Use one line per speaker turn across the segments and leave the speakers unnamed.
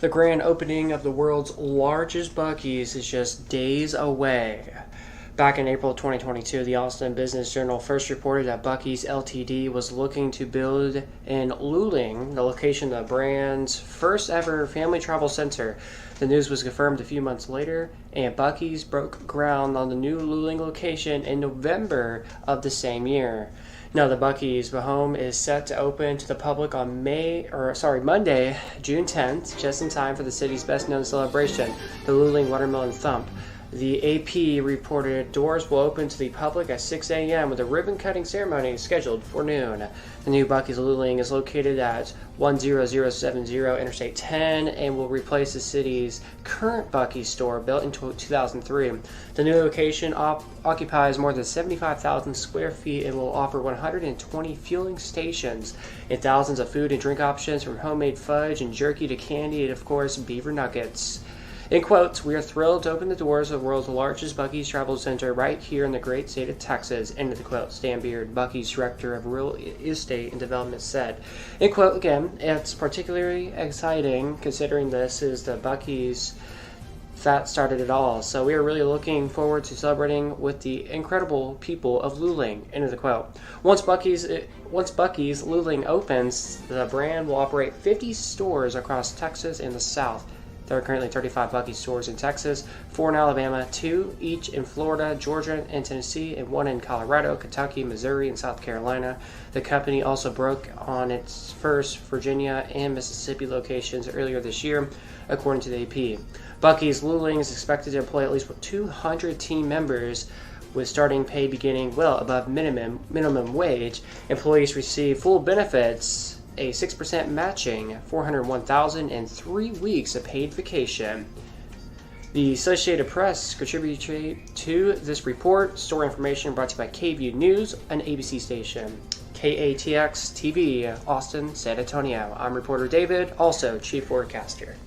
The grand opening of the world's largest Buc-ee's is just days away. Back in April 2022, the Austin Business Journal first reported that Buc-ee's Ltd. was looking to build in Luling, the location of the brand's first ever family travel center. The news was confirmed a few months later, and Buc-ee's broke ground on the new Luling location in November of the same year. Now, the Buc-ee's home is set to open to the public on Monday, June 10th, just in time for the city's best-known celebration, the Luling Watermelon Thump. The AP reported doors will open to the public at 6 a.m. with a ribbon-cutting ceremony scheduled for noon. The new Buc-ee's Luling is located at 10070 Interstate 10 and will replace the city's current Buc-ee's store built in 2003. The new location occupies more than 75,000 square feet and will offer 120 fueling stations and thousands of food and drink options from homemade fudge and jerky to candy and, of course, beaver nuggets. In quotes, "We are thrilled to open the doors of the world's largest Buc-ee's travel center right here in the great state of Texas," end of the quote. Stan Beard, Buc-ee's director of real estate and development, said. In quote, again, "It's particularly exciting considering this is the Buc-ee's that started it all. So we are really looking forward to celebrating with the incredible people of Luling," end of the quote. Once Buc-ee's Luling opens, the brand will operate 50 stores across Texas and the South. There are currently 35 Buc-ee's stores in Texas, 4 in Alabama, 2 each in Florida, Georgia, and Tennessee, and 1 in Colorado, Kentucky, Missouri, and South Carolina. The company also broke on its first Virginia and Mississippi locations earlier this year, according to the AP. Buc-ee's Luling is expected to employ at least 200 team members, with starting pay beginning well above minimum wage. Employees receive full benefits, a 6% matching, $401,000, and 3 weeks of paid vacation. The Associated Press contributed to this report. Story information brought to you by KVUE News, an ABC station. KATX TV, Austin, San Antonio. I'm reporter David, also chief forecaster.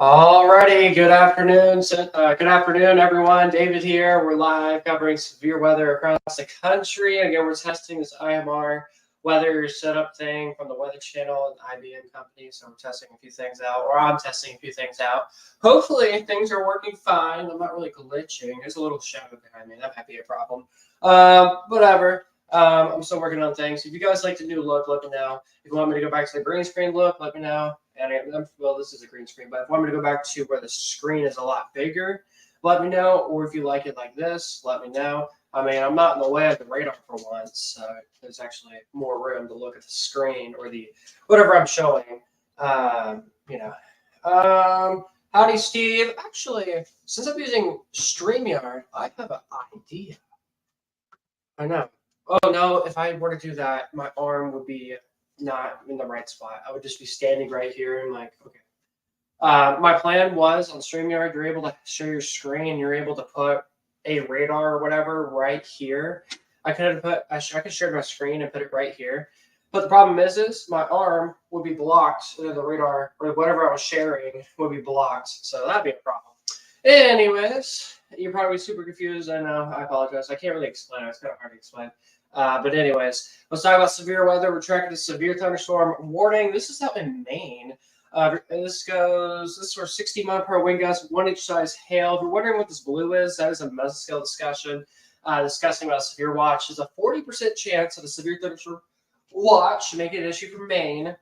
Alrighty, good afternoon. Good afternoon, everyone. David here. We're live covering severe weather across the country. Again, we're testing this IMR weather setup thing from the Weather Channel and IBM company. So we're testing a few things out, or I'm testing a few things out. Hopefully, things are working fine. I'm not really glitching. There's a little shadow behind me. That might be a problem. Whatever. I'm still working on things. If you guys like the new look, let me know. If you want me to go back to the green screen look, let me know. And well, this is a green screen, but if you want me to go back to where the screen is a lot bigger, let me know. Or if you like it like this, let me know. I mean, I'm not in the way of the radar for once, so there's actually more room to look at the screen or the whatever I'm showing. Howdy, Steve. Actually, since I'm using StreamYard, I have an idea. I know. Oh no, if I were to do that, my arm would be not in the right spot. I would just be standing right here and like, okay. My plan was on StreamYard, you're able to show your screen, you're able to put a radar or whatever right here. I could share my screen and put it right here. But the problem is my arm would be blocked, and the radar or whatever I was sharing would be blocked. So that'd be a problem. Anyways, you're probably super confused. I know. I apologize. I can't really explain it. It's kind of hard to explain. But anyways, let's talk about severe weather. We're tracking a severe thunderstorm warning. This is out in Maine. This is for 60 mile per hour wind gusts, 1-inch size hail. If you're wondering what this blue is, that is a mesoscale discussion discussing about severe watch. There's a 40% chance of a severe thunderstorm watch making an issue for Maine.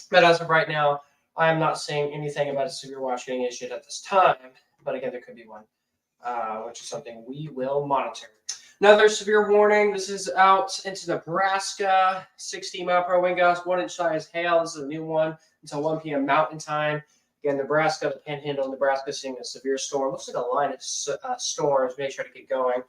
But as of right now, I am not seeing anything about a severe watch getting issued at this time. But again, there could be one, which is something we will monitor. Another severe warning. This is out into Nebraska. 60 mile per hour wind gusts, 1-inch size hail. This is a new one until 1 p.m. Mountain Time. Again, Nebraska, the Panhandle, Nebraska, seeing a severe storm. Looks like a line of storms. Make sure to get going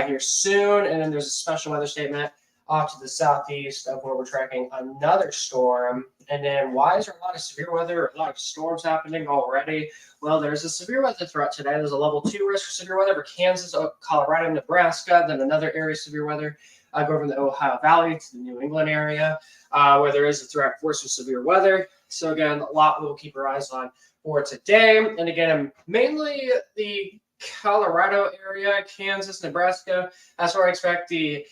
here soon. And then there's a special weather statement off to the southeast of where we're tracking another storm. And then why is there a lot of severe weather, a lot of storms happening already? Well, there's a severe weather threat today. There's a level 2 risk for severe weather for Kansas, Colorado, Nebraska. Then another area of severe weather going from the Ohio Valley to the New England area, where there is a threat for some severe weather. So again, a lot we'll keep our eyes on for today. And again, mainly the Colorado area, Kansas, Nebraska. That's where I expect the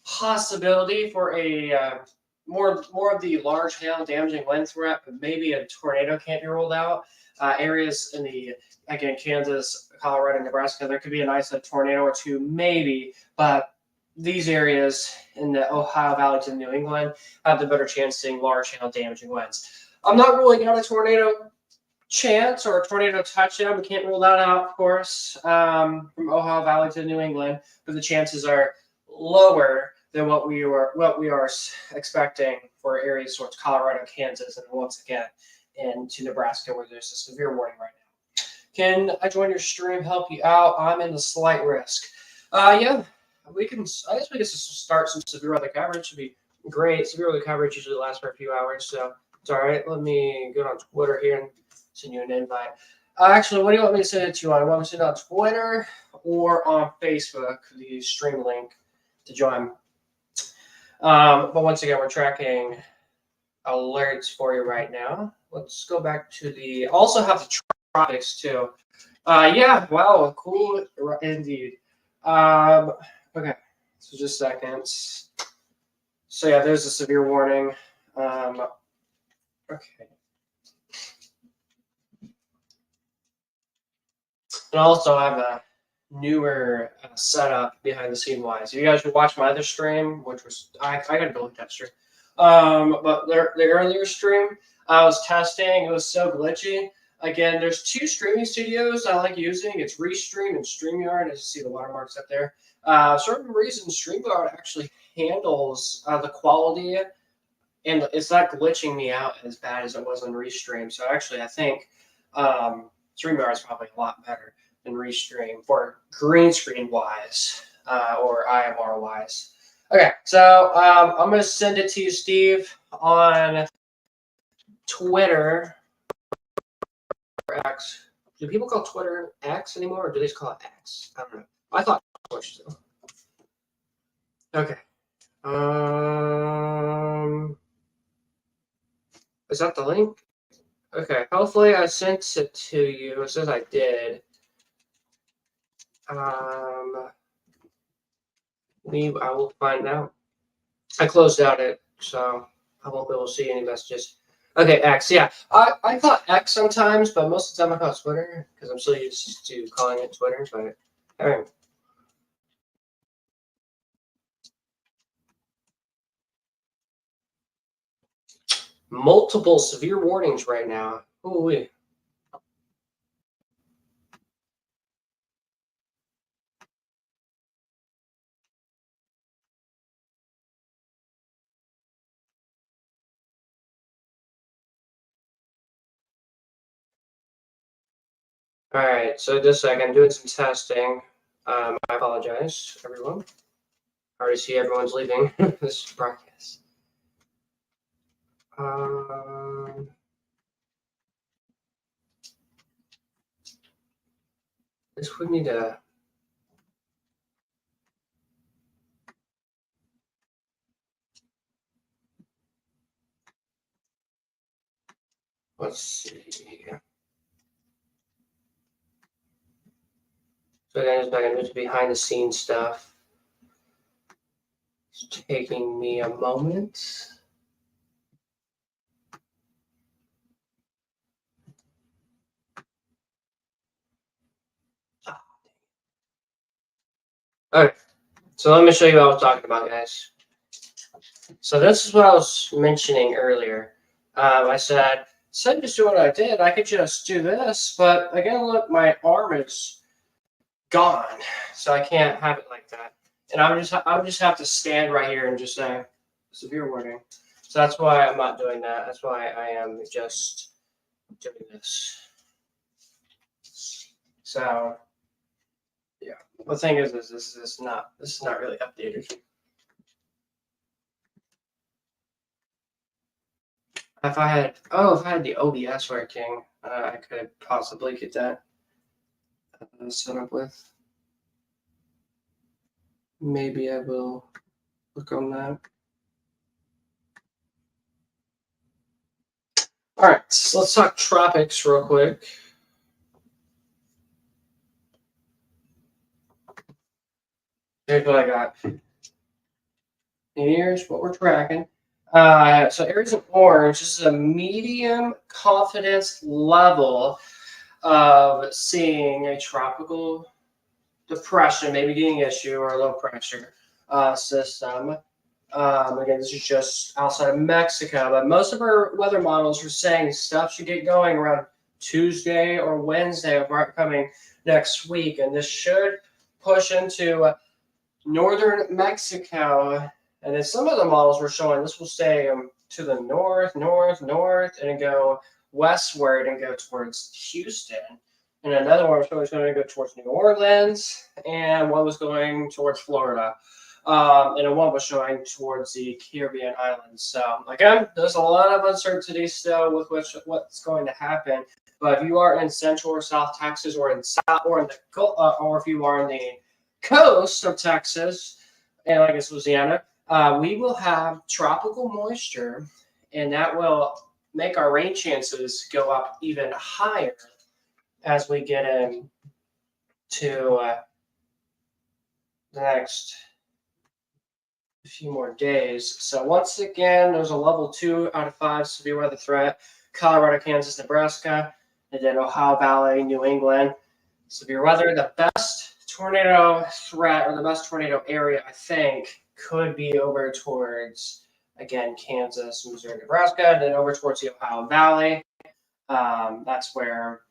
possibility for a more of the large hail damaging wind threat, but maybe a tornado can't be ruled out. Areas in the, again, Kansas, Colorado, Nebraska, there could be an isolated tornado or two, maybe, but these areas in the Ohio Valley to New England have the better chance of seeing large hail damaging winds. I'm not ruling out a tornado chance or a tornado touchdown. We can't rule that out, of course, from Ohio Valley to New England, but the chances are lower than what we are expecting for areas towards Colorado, Kansas, and once again into Nebraska, where there's a severe warning right now. Can I join your stream, help you out? I'm in the slight risk. Yeah, we can. I guess we can start some severe weather coverage. Should be great. Severe weather coverage usually lasts for a few hours, so it's all right. Let me go on Twitter here and send you an invite. Actually, what do you want me to send it to you on? You want me to send it on Twitter or on Facebook? The stream link to join. But once again, we're tracking alerts for you right now. Let's go back to the. Also have the tropics too. Yeah. Wow. Cool. Indeed. Okay. So just seconds. So yeah, there's a severe warning. Okay. And also I have a newer setup behind the scene wise. You guys should watch my other stream, which was I gotta go look at that stream. But the earlier stream I was testing, it was so glitchy. Again, there's two streaming studios I like using. It's Restream and StreamYard. As you see the watermarks up there. Certain reasons StreamYard actually handles the quality, and it's not glitching me out as bad as it was on Restream. So actually, I think StreamYard is probably a lot better than Restream for green screen wise or IMR wise. Okay, so I'm going to send it to you, Steve, on Twitter or X. Do people call Twitter X anymore, or do they just call it X? I don't know. I thought Twitch still. Okay. Is that the link? Okay. Hopefully I sent it to you. It says I did. I will find out. I closed out it, so I won't be able to see any messages. Okay, X. Yeah, I call it X sometimes, but most of the time I call it Twitter because I'm so used to calling it Twitter. But all right. Multiple severe warnings right now. Ooh-wee. All right, so just a second, doing some testing. I apologize, everyone. I already see everyone's leaving this broadcast. This would need to. Let's see. So again, just back into behind the scenes stuff. It's taking me a moment. Okay, so let me show you what I was talking about, guys. So this is what I was mentioning earlier. I said, instead of just doing what I did, I could just do this. But again, look, my arm is gone, so I can't have it like that. And I would just have to stand right here and just say severe warning. So that's why I'm not doing that. That's why I am just doing this. So yeah, the thing is this is not really updated. if I had the OBS working, I could possibly get that set up with. Maybe I will look on that. All right, so let's talk tropics real quick. Here's what I got. Here's what we're tracking. So areas in orange, this is a medium confidence level of seeing a tropical depression, maybe getting issue or low pressure system. Again, this is just outside of Mexico, but most of our weather models are saying stuff should get going around Tuesday or Wednesday of upcoming next week, and this should push into northern Mexico. And then some of the models were showing this will stay to the north, and go westward and go towards Houston. And another one was going to go towards New Orleans, and one was going towards Florida. And one was showing towards the Caribbean islands. So again, there's a lot of uncertainty still with what's going to happen. But if you are in Central or South Texas, or in or if you are in the coast of Texas, and I guess Louisiana, we will have tropical moisture, and that will make our rain chances go up even higher as we get into the next few more days. So once again, there's a level 2 out of 5 severe weather threat: Colorado, Kansas, Nebraska, and then Ohio Valley, New England. Severe weather. The best tornado threat, or the best tornado area, I think, could be over towards, again, Kansas, Missouri, Nebraska, and then over towards the Ohio Valley. That's where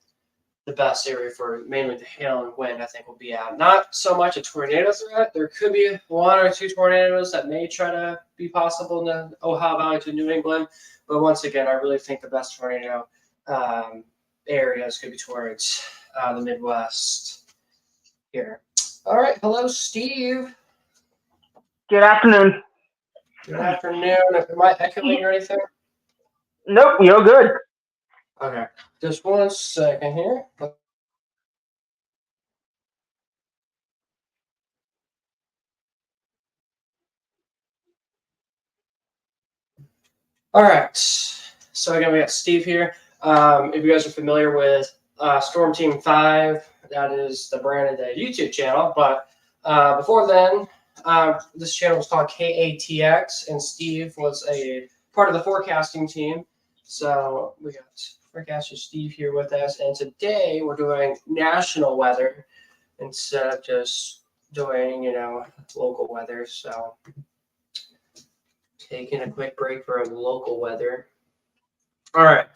the best area for mainly the hail and wind, I think, will be at. Not so much a tornado threat. There could be 1 or 2 tornadoes that may try to be possible in the Ohio Valley to New England. But once again, I really think the best tornado areas could be towards the Midwest here. All right. Hello, Steve.
Good afternoon.
Good afternoon. Am I echoing or anything?
Nope, you're good.
Okay. Just 1 second here. All right. So again, we got Steve here. If you guys are familiar with Storm Team 5, that is the brand of the YouTube channel. But before then, this channel was called KATX, and Steve was a part of the forecasting team. So we got forecaster Steve here with us, and today we're doing national weather instead of just doing, local weather. So taking a quick break for local weather. All right.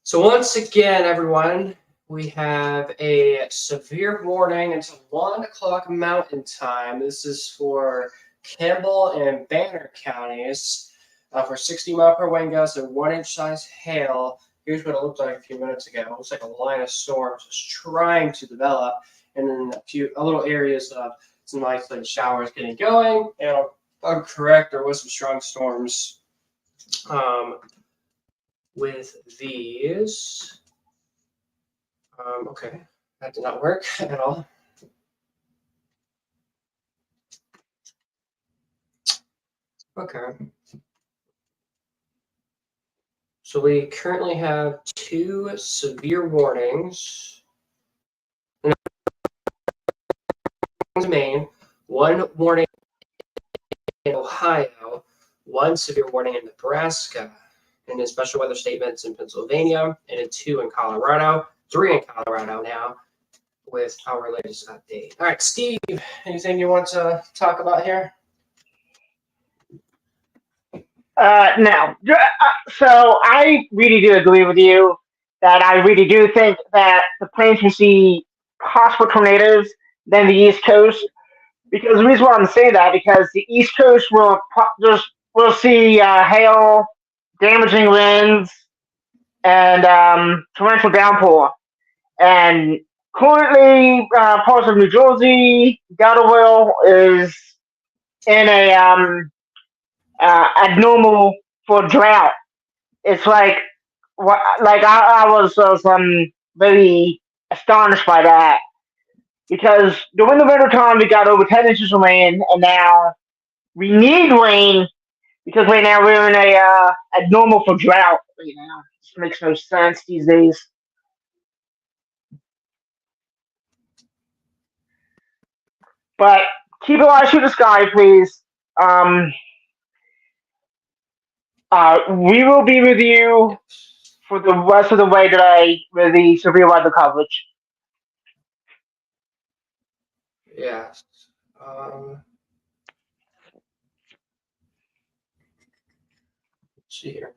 So once again, everyone, we have a severe warning until 1 o'clock Mountain Time. This is for Kimball and Banner counties for 60-mile-per-hour wind gusts and 1-inch size hail. Here's what it looked like a few minutes ago. It looks like a line of storms was trying to develop, and then a little areas of some isolated showers getting going. And I'm correct, there was some strong storms with these. Okay, that did not work at all. Okay. So we currently have 2 severe warnings in Maine, 1 warning in Ohio, 1 severe warning in Nebraska, and then special weather statements in Pennsylvania, and then 2 in Colorado, 3 in Colorado now, with our latest update. All right, Steve, anything you want to talk about here?
No. So I really do agree with you that I really do think that the plains will see possible tornadoes than the East Coast. Because the reason why I'm saying that, because the East Coast will see hail, damaging winds, and torrential downpour. And currently, parts of New Jersey, Delaware is in a abnormal for drought. it's like what like I was very astonished by that because during the winter time we got over 10 inches of rain, and now we need rain because right now we're in a normal for drought. Right now, it makes no sense these days. But keep your eyes to the sky, please. Um, we will be with you for the rest of the way today with the severe weather coverage.
Yes. Um, let's see here.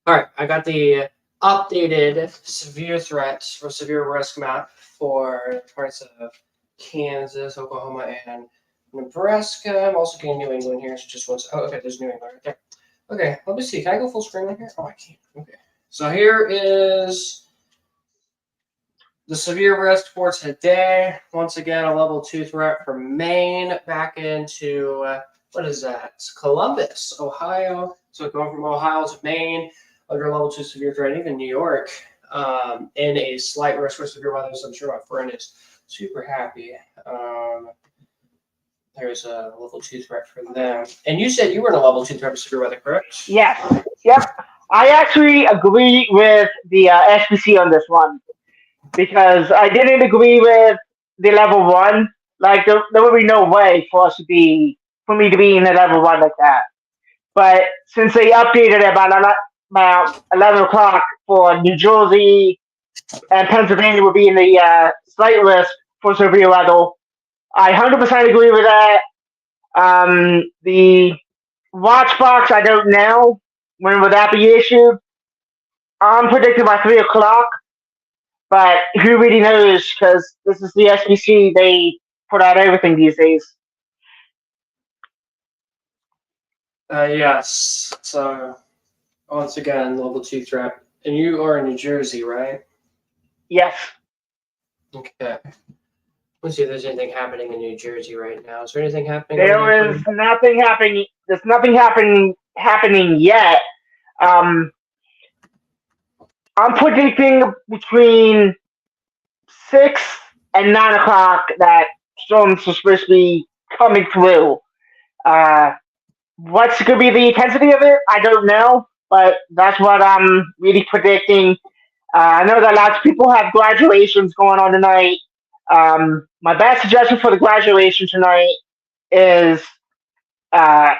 All right, I got the updated severe threats for severe risk map for parts of Kansas, Oklahoma, and Nebraska. I'm also getting New England here. So just once. Oh, okay, there's New England right there. Okay, let me see. Can I go full screen on here? Oh, I can't. Okay. So here is the severe risk for today. Once again, a level 2 threat from Maine back into, what is that? It's Columbus, Ohio. So going from Ohio to Maine under level 2 severe threat, even New York, in a slight risk for severe weather. So I'm sure my friend is super happy. There's a level 2 threat for them. And you said you were in a level 2 threat for severe weather, correct?
Yes. Yep. I actually agree with the SPC on this one because I didn't agree with the level one. Like there would be no way for me to be in a level one like that. But since they updated it about 11 o'clock for New Jersey and Pennsylvania would be in the slight risk for severe weather, I 100% agree with that. The watch box, I don't know when will that be issued. I'm predicting by 3 o'clock, but who really knows? Because this is the SBC; they put out everything these days.
Yes. So once again, level 2 threat. And you are in New Jersey, right?
Yes,
Okay. Let's see if there's anything happening in New Jersey right now. Is there anything happening over there
there
for
is
you?
nothing happening. There's nothing happening yet. Um, I'm predicting between 6 and 9 o'clock that storms are supposed to be coming through. Uh, what's going to be the intensity of it? I don't know, but that's what I'm really predicting. I know that lots of people have graduations going on tonight. My best suggestion for the graduation tonight is uh,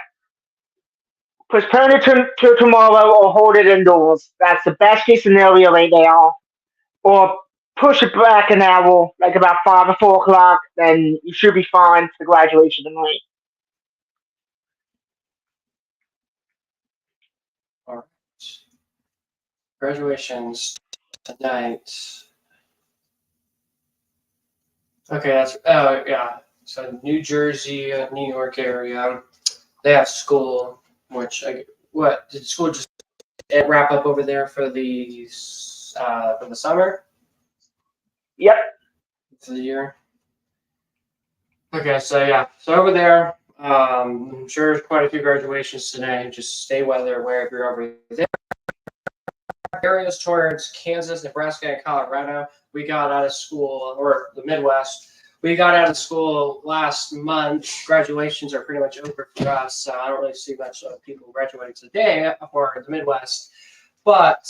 postpone it to tomorrow or hold it indoors. That's the best case scenario right now. Or push it back an hour, like about 5 or 4 o'clock, then you should be fine for graduation tonight.
All right. Graduations tonight. Okay, that's yeah. So New Jersey, New York area, they have school. Which what did school just wrap up over there for the summer
Yep.
for the year? Okay, so yeah, so over there, I'm sure there's quite a few graduations today. Just stay weather wherever you're over there. Areas towards Kansas, Nebraska, and Colorado. We got out of school, or the Midwest. We got out of school last month. Graduations are pretty much over for us. So I don't really see much people graduating today for the Midwest. But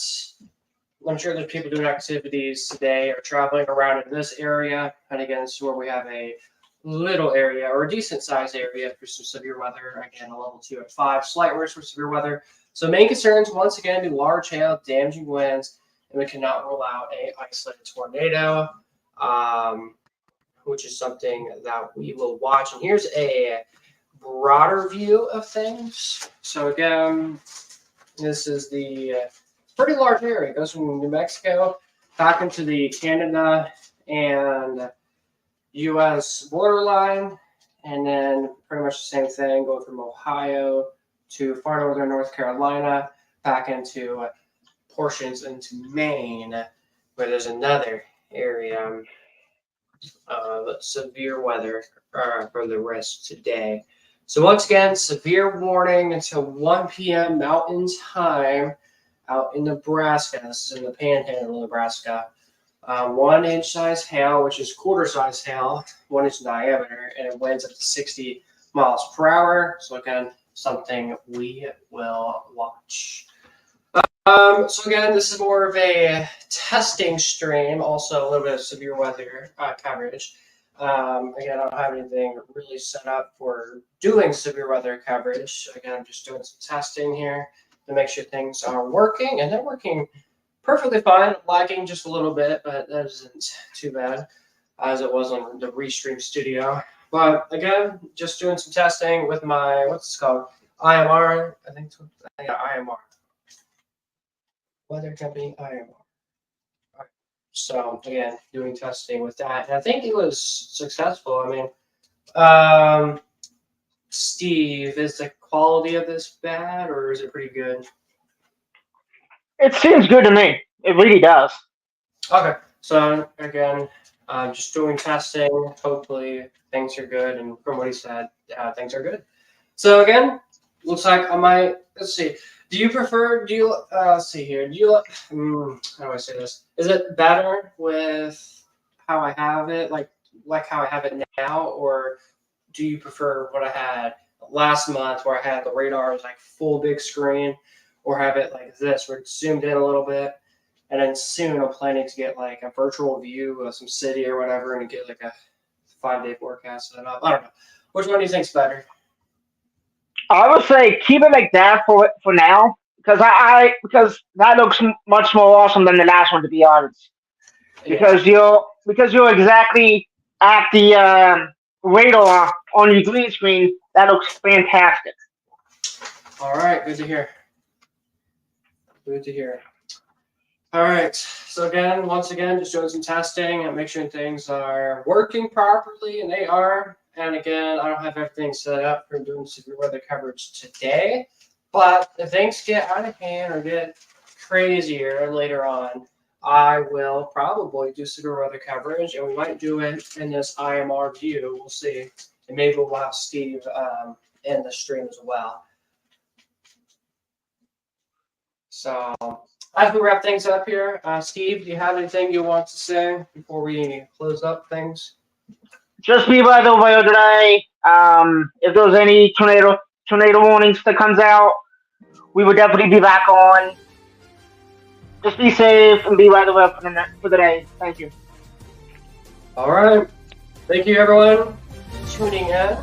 I'm sure there's people doing activities today or traveling around in this area. And again, this is where we have a little area or a decent sized area for some severe weather. Again, a level 2 at 5, slight risk for severe weather. So main concerns once again be large hail, damaging winds, and we cannot rule out a isolated tornado, which is something that we will watch. And here's a broader view of things. So again, this is the pretty large area. It goes from New Mexico back into the Canada and U.S. borderline, and then pretty much the same thing going from Ohio to far northern North Carolina, back into portions into Maine, where there's another area of severe weather for the rest today. So once again, severe warning until 1 p.m. Mountain Time. out in Nebraska. This is in the Panhandle of Nebraska. 1 inch size hail, which is quarter size hail, 1 inch diameter, and it winds up to 60 miles per hour. So again, something we will watch. So again, this is more of a testing stream, also a little bit of severe weather coverage. Again, I don't have anything really set up for doing severe weather coverage. Again, I'm just doing some testing here to make sure things are working, and they're working perfectly fine. Lagging just a little bit, but that isn't too bad as it was on the Restream Studio. But again, just doing some testing with my, what's this called? IMR, I think it's IMR. Weather Company IMR. Right. So again, doing testing with that. And I think it was successful. I mean, Steve, is the quality of this bad or is it pretty good?
It seems good to me. It really does.
Okay, so again, just doing testing. Hopefully things are good, and from what he said, things are good. So again, looks like I might. Let's see. Do you prefer? Do you let's see here? Do you how do I say this? Is it better with how I have it, like how I have it now, or do you prefer what I had last month, where I had the radar was like full big screen, or have it like this, where it's zoomed in a little bit? And then soon I'm planning to get like a virtual view of some city or whatever and get like a 5-day forecast set up. I don't know. Which one do you think's better?
I would say keep it like that for now because because that looks much more awesome than the last one, to be honest.
Yeah.
Because you're exactly at the radar on your green screen. That looks fantastic.
All right. Good to hear. Good to hear. All right. So again, once again, just doing some testing and make sure things are working properly, and they are. And again, I don't have everything set up for doing severe weather coverage today. But if things get out of hand or get crazier later on, I will probably do severe weather coverage, and we might do it in this IMR view. We'll see. And maybe we'll have Steve in the stream as well. So as we wrap things up here, Steve, do you have anything you want to say before we close up things?
Just be by the way today. If there's any tornado warnings that comes out, we would definitely be back on. Just be safe and be by the way for the day. Thank you.
All right. Thank you, everyone, for tuning in.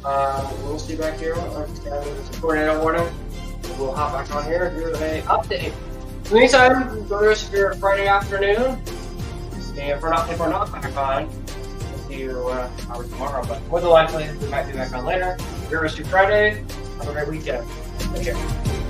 We'll see you back here with a tornado warning. We'll hop back on here and do an update. In the meantime, enjoy the rest of your Friday afternoon. And if we're not back on, we'll see you probably tomorrow. But more than likely, we might be back on later. Enjoy the rest of your Friday. Have a great weekend. Take care.